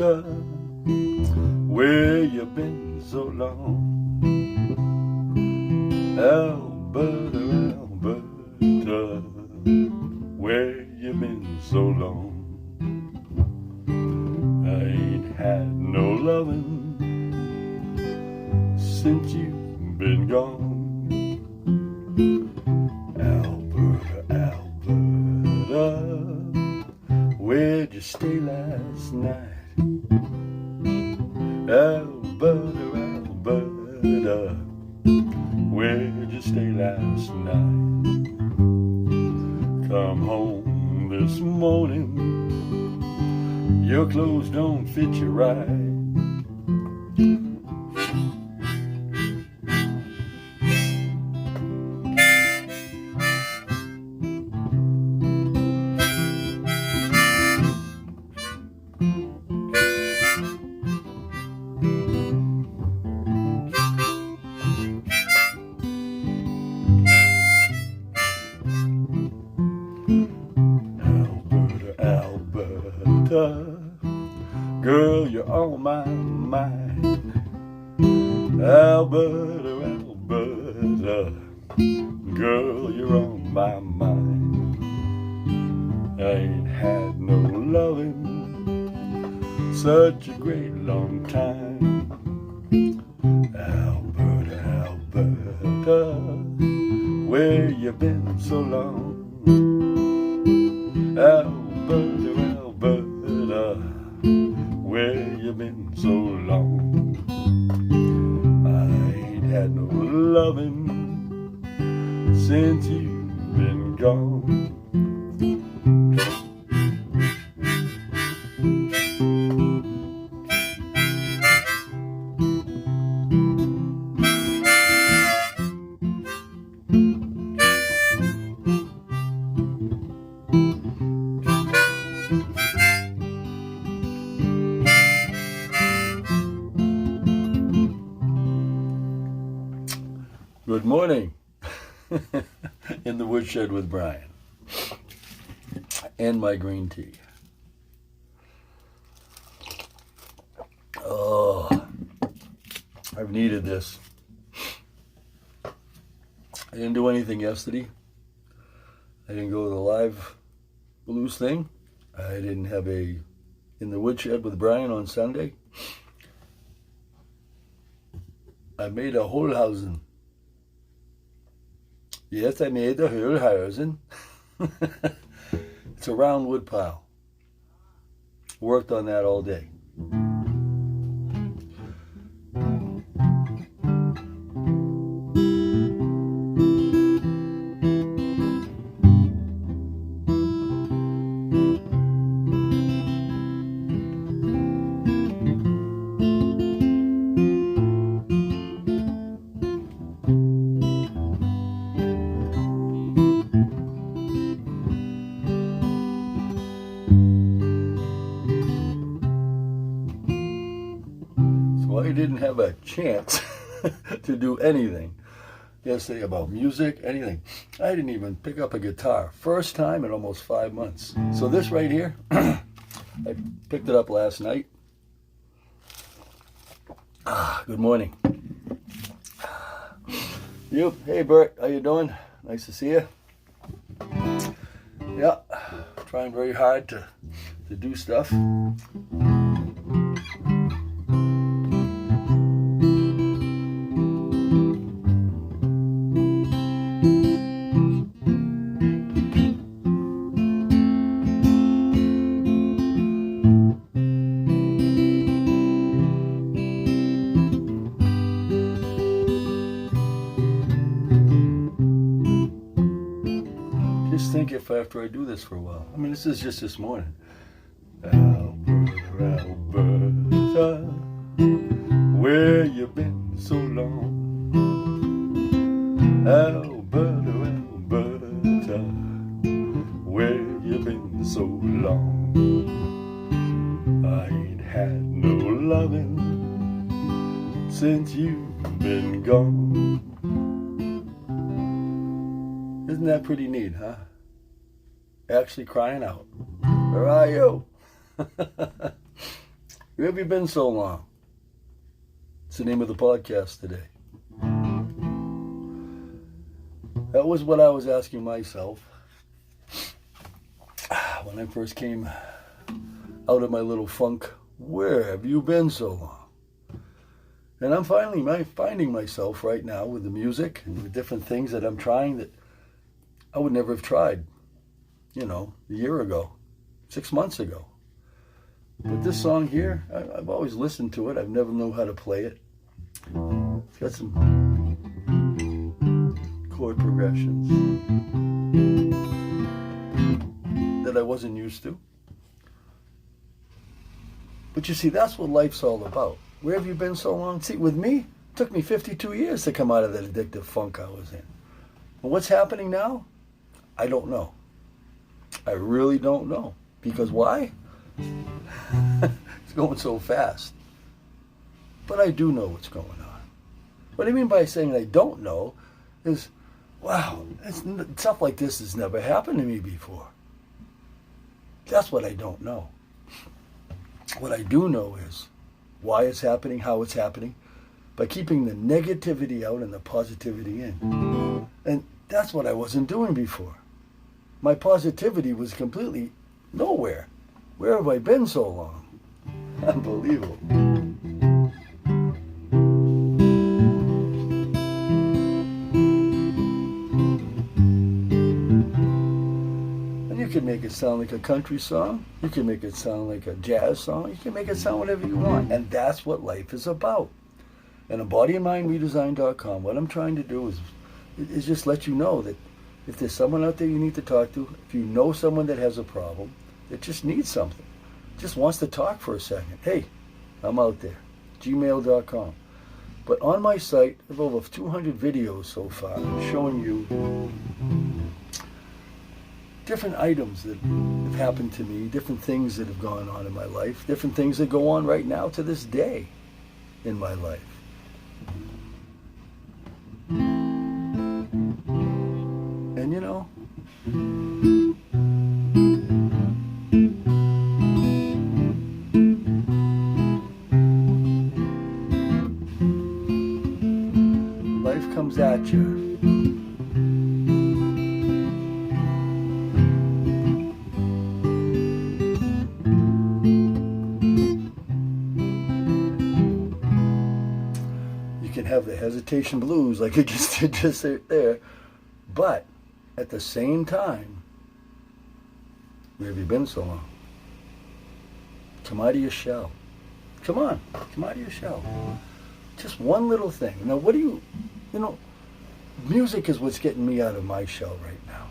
Alberta, where you been so long? Alberta, Alberta, where you been so long? I ain't had no loving since you've been gone. Alberta, Alberta, where'd you stay last night? Alberta, Alberta, where'd you stay last night? Come home this morning, your clothes don't fit you right. Girl, you're on my mind. Alberta, Alberta, girl, you're on my mind. I ain't had no loving such a great long time. Alberta, Alberta, where you been so long? Alberta, Alberta, where you been so long? I ain't had no loving since you've been gone. Good morning in the woodshed with Brian and my green tea. Oh, I've needed this. I didn't do anything yesterday. I didn't go to the live blues thing. I didn't have a in the woodshed with Brian on Sunday. I made a whole housing. Yes, I made the whole housing. It's a round wood pile. Worked on that all day. I didn't have a chance to do anything yesterday about music, anything. I didn't even pick up a guitar. First time in almost 5 months. So this right here, I picked it up last night. Good morning. You, hey Bert, how you doing? Nice to see you. Yeah, trying very hard to do stuff. Think if after I do this for a while. I mean, this is just this morning. Alberta, Alberta, where you been so long? Alberta, Alberta, where you been so long? I ain't had no loving since you've been gone. Isn't that pretty neat, huh? Actually crying out. Where are you? Where have you been so long? It's the name of the podcast today. That was what I was asking myself when I first came out of my little funk. Where have you been so long? And I'm finally finding myself right now with the music and with different things that I'm trying that I would never have tried, a year ago, 6 months ago. But this song here, I've always listened to it. I've never known how to play it. It's got some chord progressions that I wasn't used to. But you see, that's what life's all about. Where have you been so long? See, with me, it took me 52 years to come out of that addictive funk I was in. And what's happening now? I don't know. I really don't know. Because why? It's going so fast. But I do know what's going on. What I mean by saying I don't know is, wow, stuff like this has never happened to me before. That's what I don't know. What I do know is why it's happening, how it's happening, by keeping the negativity out and the positivity in. And that's what I wasn't doing before. My positivity was completely nowhere. Where have I been so long? Unbelievable. And you can make it sound like a country song. You can make it sound like a jazz song. You can make it sound whatever you want. And that's what life is about. And on bodyandmindredesign.com, what I'm trying to do is just let you know that if there's someone out there you need to talk to, if you know someone that has a problem, that just needs something, just wants to talk for a second, hey, I'm out there, gmail.com. But on my site, I have over 200 videos so far showing you different items that have happened to me, different things that have gone on in my life, different things that go on right now to this day in my life. And life comes at you. You can have the hesitation blues like it just did just there, but at the same time, where have you been so long? Come out of your shell. Come on, come out of your shell. Just one little thing. Now, what do you music is what's getting me out of my shell right now.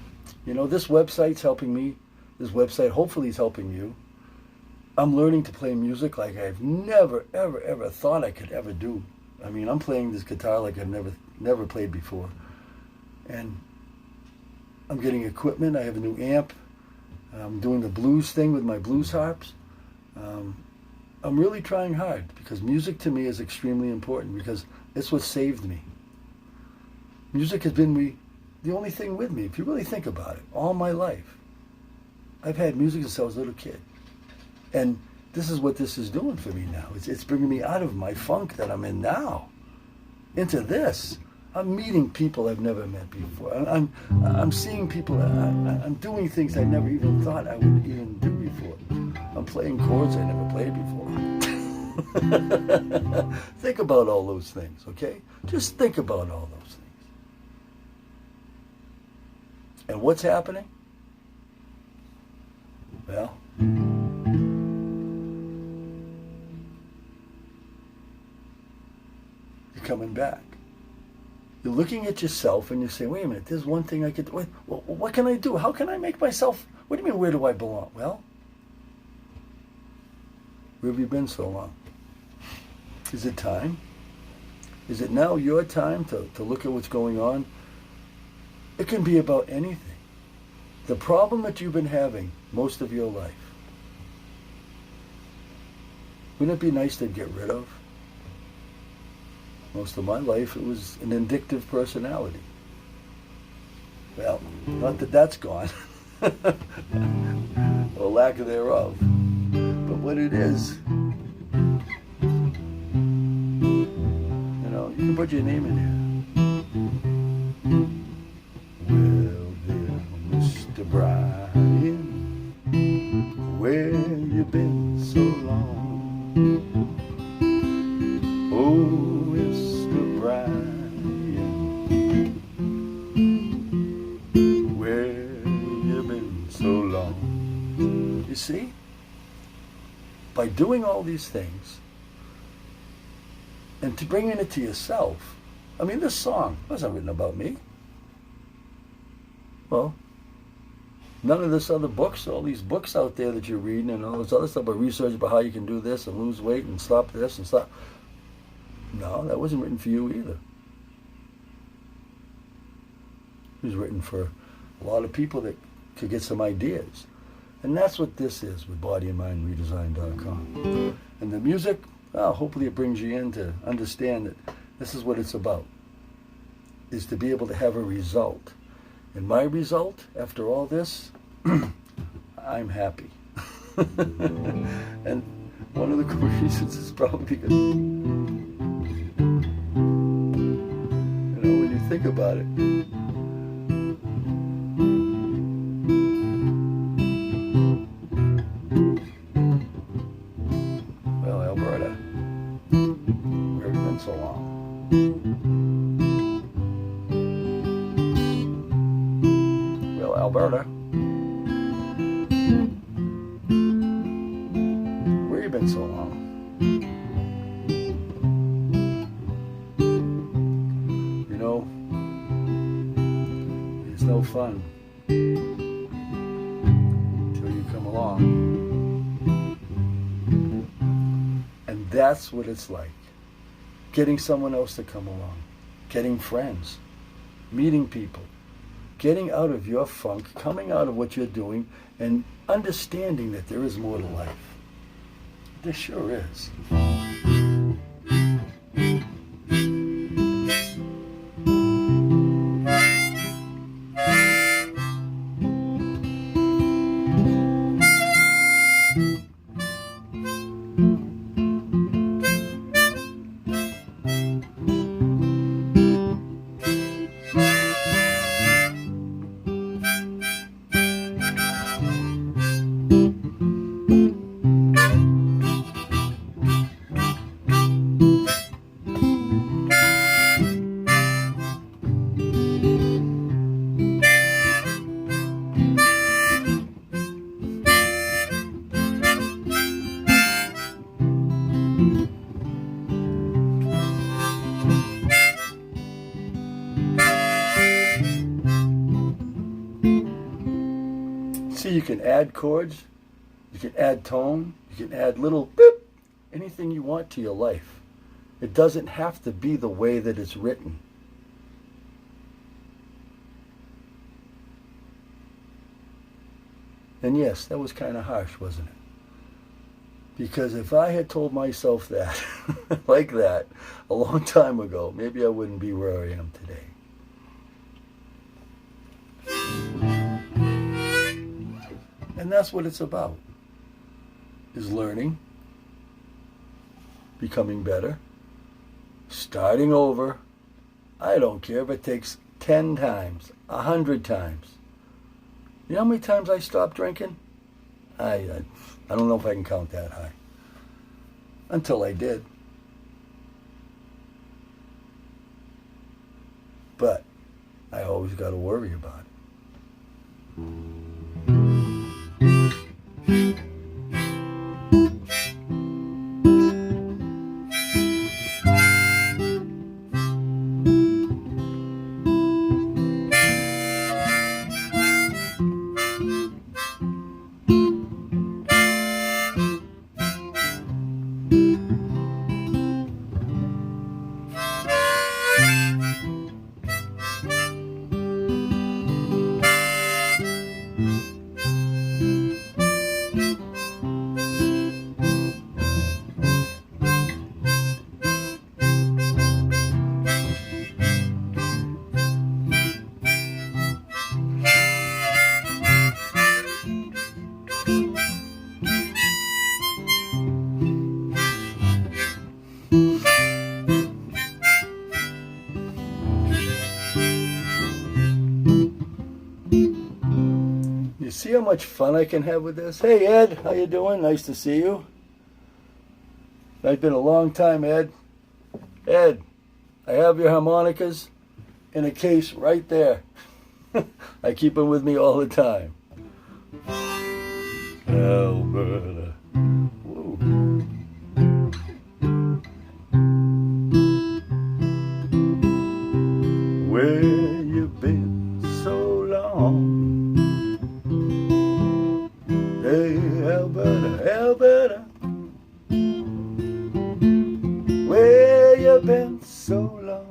This website's helping me. This website hopefully is helping you. I'm learning to play music like I've never, ever, ever thought I could ever do. I mean, I'm playing this guitar like I've never played before. And I'm getting equipment. I have a new amp. I'm doing the blues thing with my blues harps. I'm really trying hard because music to me is extremely important because it's what saved me. Music has been the only thing with me, if you really think about it, all my life. I've had music since I was a little kid. And this is what this is doing for me now. It's bringing me out of my funk that I'm in now into this. I'm meeting people I've never met before. I'm seeing people. I'm doing things I never even thought I would even do before. I'm playing chords I never played before. Think about all those things, okay? Just think about all those things. And what's happening? Well, you're coming back. You're looking at yourself and you're saying, wait a minute, there's one thing I could do. What can I do? How can I make myself, what do you mean, where do I belong? Well, where have you been so long? Is it time? Is it now your time to look at what's going on? It can be about anything. The problem that you've been having most of your life, wouldn't it be nice to get rid of? Most of my life, it was an addictive personality. Well, not that that's gone, or lack thereof. But what it is put your name in here. Well, there, Mr. Brian, where you been so long? Oh, Mr. Brian, where you been so long? You see, by doing all these things and to bringing it to yourself, I mean, this song wasn't written about me. Well, none of this other books, all these books out there that you're reading and all this other stuff about research about how you can do this and lose weight and stop this and stop. No, that wasn't written for you either. It was written for a lot of people that could get some ideas. And that's what this is with bodyandmindredesign.com. And the music, well, hopefully it brings you in to understand that this is what it's about, is to be able to have a result. And my result, after all this, I'm happy. And one of the reasons is probably because, when you think about it, well, Alberta, where have you been so long? Well, Alberta, where you been so long? It's no fun until you come along. And that's what it's like. Getting someone else to come along. Getting friends. Meeting people. Getting out of your funk, coming out of what you're doing, and understanding that there is more to life. There sure is. See, you can add chords, you can add tone, you can add little beep, anything you want to your life. It doesn't have to be the way that it's written. And yes, that was kind of harsh, wasn't it? Because if I had told myself that, like that, a long time ago, maybe I wouldn't be where I am today. And that's what it's about, is learning, becoming better, starting over. I don't care if it takes 10 times, 100 times. You know how many times I stopped drinking? I don't know if I can count that high. Until I did. But I always got to worry about it. how much fun I can have with this? Hey, Ed, how you doing? Nice to see you. It's been a long time, Ed. Ed, I have your harmonicas in a case right there. I keep them with me all the time. Alberta. Whoa. Where you been so long? Hey, Alberta, Alberta. Where you been so long?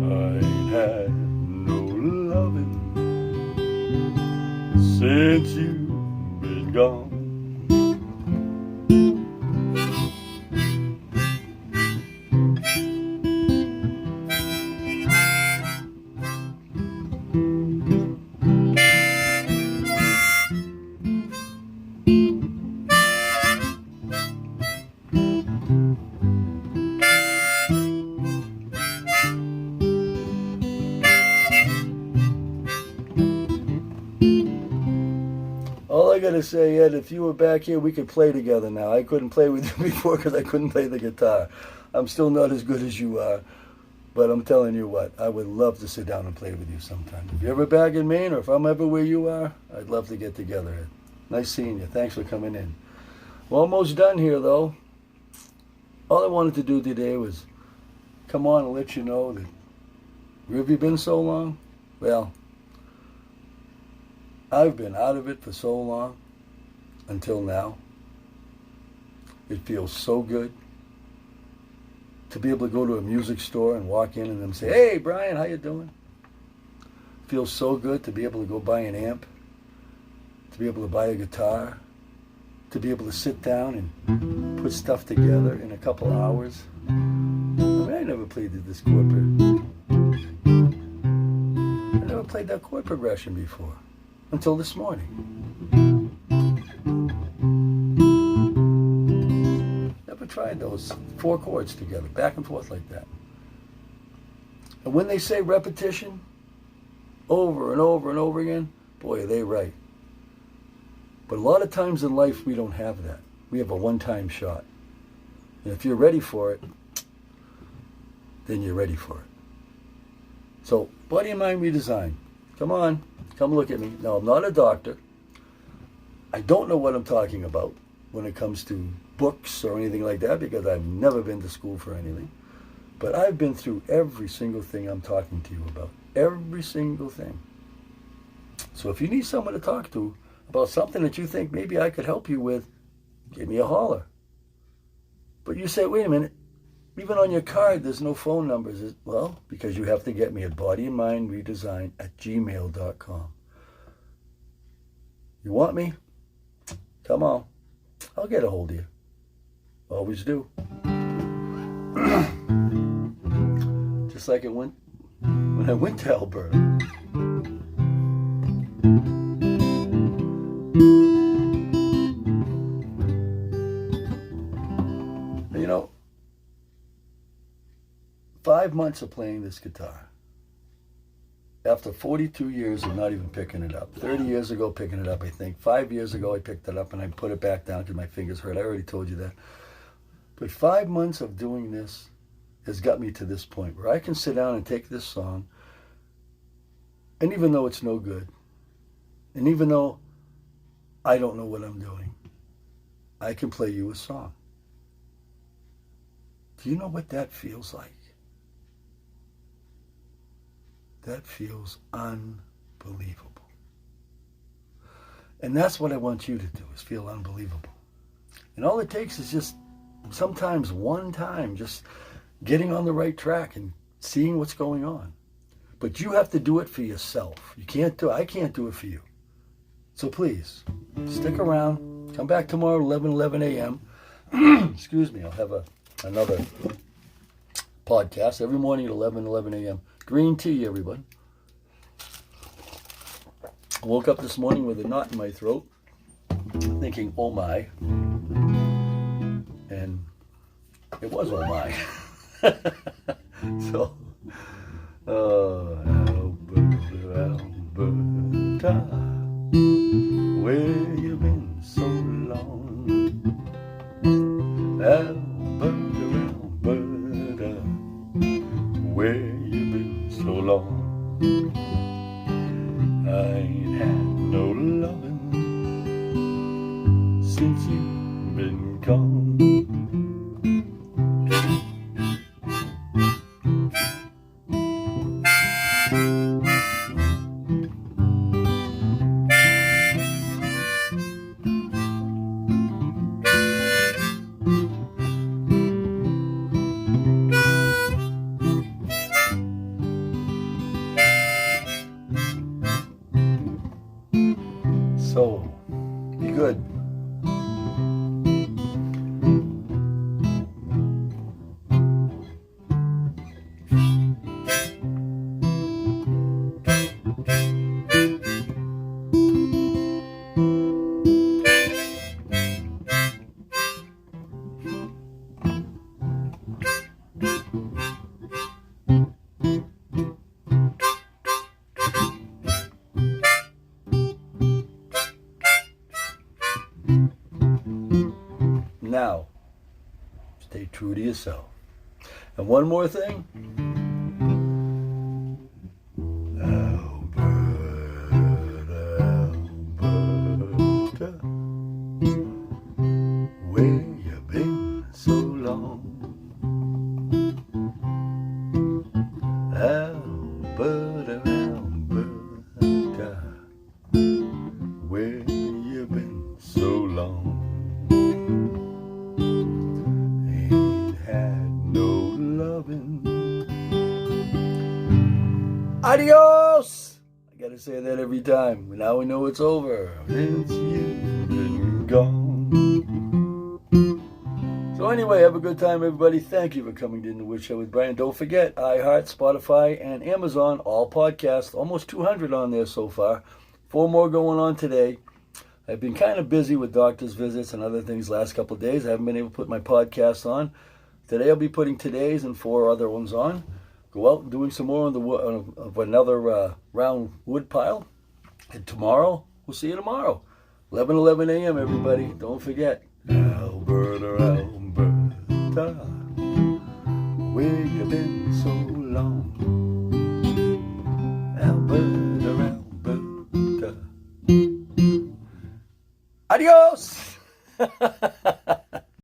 I ain't had no loving since you've been gone. All I gotta say, Ed, if you were back here, we could play together now. I couldn't play with you before because I couldn't play the guitar. I'm still not as good as you are, but I'm telling you what, I would love to sit down and play with you sometime. If you're ever back in Maine, or if I'm ever where you are, I'd love to get together, Ed. Nice seeing you. Thanks for coming in. We're almost done here, though. All I wanted to do today was come on and let you know that where have you been so long? Well, I've been out of it for so long, until now. It feels so good to be able to go to a music store and walk in and them say, "Hey, Brian, how you doing?" It feels so good to be able to go buy an amp, to be able to buy a guitar, to be able to sit down and put stuff together in a couple hours. I mean, I never played this chord. I never played that chord progression before. Until this morning. Never tried those 4 chords together, back and forth like that. And when they say repetition, over and over and over again, boy, are they right. But a lot of times in life, we don't have that. We have a one-time shot. And if you're ready for it, then you're ready for it. So, Body and Mind Redesign. Come on. Come look at me. No, I'm not a doctor. I don't know what I'm talking about when it comes to books or anything like that because I've never been to school for anything. But I've been through every single thing I'm talking to you about. Every single thing. So if you need someone to talk to about something that you think maybe I could help you with, give me a holler. But you say, wait a minute, even on your card, there's no phone numbers. Well, because you have to get me at bodyandmindredesign@gmail.com. You want me? Come on. I'll get a hold of you. Always do. Just like it went when I went to Alberta. You know, 5 months of playing this guitar. After 42 years of not even picking it up. 30 years ago picking it up, I think. 5 years ago I picked it up and I put it back down because my fingers hurt. I already told you that. But 5 months of doing this has got me to this point where I can sit down and take this song, and even though it's no good, and even though I don't know what I'm doing, I can play you a song. Do you know what that feels like? That feels unbelievable. And that's what I want you to do, is feel unbelievable. And all it takes is just sometimes one time, just getting on the right track and seeing what's going on. But you have to do it for yourself. I can't do it for you. So please, stick around. Come back tomorrow at 11 a.m. Excuse me, I'll have another podcast every morning at 11 a.m. Green tea, everybody. I woke up this morning with a knot in my throat, thinking, oh my. And it was oh my. So, Albert. Alberta, where you been so long? Alberta, Alberta, where you been so long? I ain't had no loving since you've been gone. So, be good. Now, stay true to yourself. And one more thing. Alberta, Alberta, where you been so long? Alberta, Alberta, where you been so long? Adios! I gotta say that every time. Now we know it's over. Since you've been gone. So anyway, have a good time, everybody. Thank you for coming to the Wood Show with Brian. Don't forget, iHeart, Spotify, and Amazon, all podcasts. Almost 200 on there so far. 4 more going on today. I've been kind of busy with doctor's visits and other things last couple of days. I haven't been able to put my podcasts on. Today I'll be putting today's and 4 other ones on. Go out and doing some more on the of another round wood pile. And tomorrow, we'll see you tomorrow. 11 a.m., everybody. Don't forget. Alberta, Alberta, where you been so long? Alberta, Alberta. Adios!